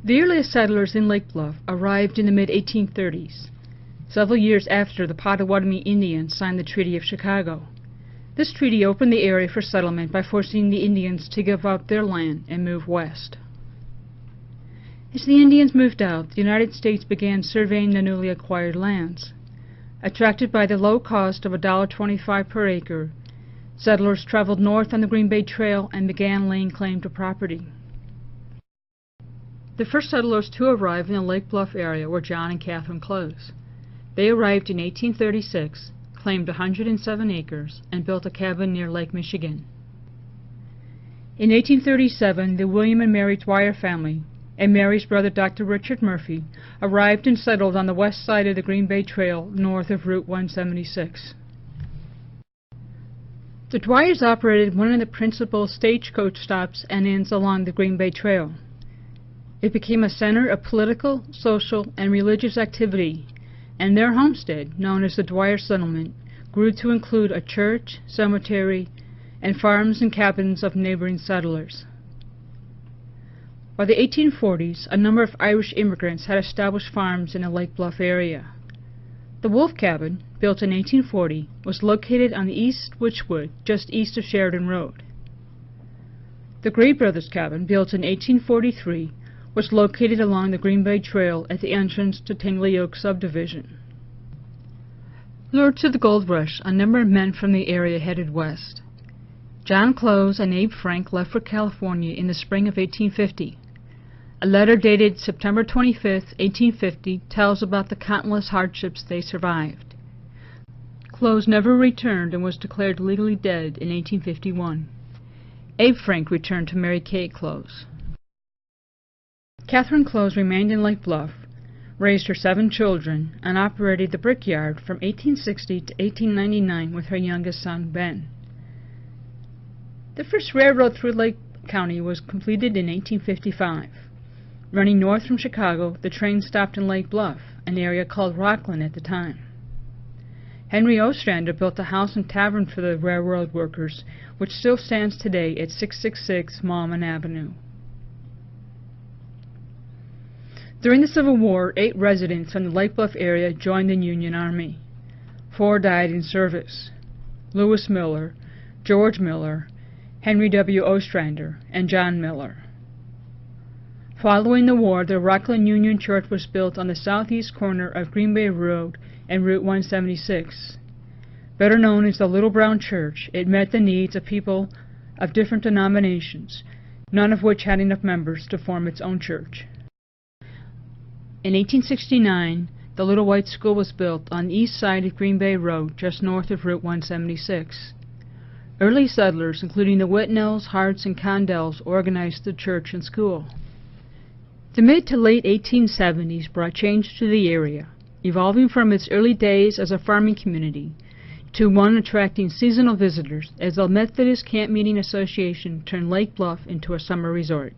The earliest settlers in Lake Bluff arrived in the mid-1830s, several years after the Potawatomi Indians signed the Treaty of Chicago. This treaty opened the area for settlement by forcing the Indians to give up their land and move west. As the Indians moved out, the United States began surveying the newly acquired lands. Attracted by the low cost of $1.25 per acre, settlers traveled north on the Green Bay Trail and began laying claim to property. The first settlers to arrive in the Lake Bluff area were John and Catherine Cloes. They arrived in 1836, claimed 107 acres, and built a cabin near Lake Michigan. In 1837, the William and Mary Dwyer family and Mary's brother Dr. Richard Murphy arrived and settled on the west side of the Green Bay Trail north of Route 176. The Dwyers operated one of the principal stagecoach stops and inns along the Green Bay Trail. It became a center of political, social, and religious activity, and their homestead, known as the Dwyer Settlement, grew to include a church, cemetery, and farms and cabins of neighboring settlers. By the 1840s, a number of Irish immigrants had established farms in the Lake Bluff area. The Wolf Cabin, built in 1840, was located on the East Witchwood, just east of Sheridan Road. The Gray Brothers Cabin, built in 1843, was located along the Green Bay Trail at the entrance to Tingley Oak subdivision. Lured to the gold rush, a number of men from the area headed west. John Cloes and Abe Frank left for California in the spring of 1850. A letter dated September 25, 1850, tells about the countless hardships they survived. Cloes never returned and was declared legally dead in 1851. Abe Frank returned to marry Kate Cloes. Catherine Cloes remained in Lake Bluff, raised her 7 children, and operated the brickyard from 1860 to 1899 with her youngest son, Ben. The first railroad through Lake County was completed in 1855. Running north from Chicago, the train stopped in Lake Bluff, an area called Rockland at the time. Henry Ostrander built a house and tavern for the railroad workers, which still stands today at 666 Malman Avenue. During the Civil War, 8 residents from the Lake Bluff area joined the Union Army. 4 died in service: Lewis Miller, George Miller, Henry W. Ostrander, and John Miller. Following the war, the Rockland Union Church was built on the southeast corner of Green Bay Road and Route 176. Better known as the Little Brown Church, it met the needs of people of different denominations, none of which had enough members to form its own church. In 1869, the Little White School was built on the east side of Green Bay Road, just north of Route 176. Early settlers, including the Whitnells, Harts, and Condells, organized the church and school. The mid to late 1870s brought change to the area, evolving from its early days as a farming community to one attracting seasonal visitors as the Methodist Camp Meeting Association turned Lake Bluff into a summer resort.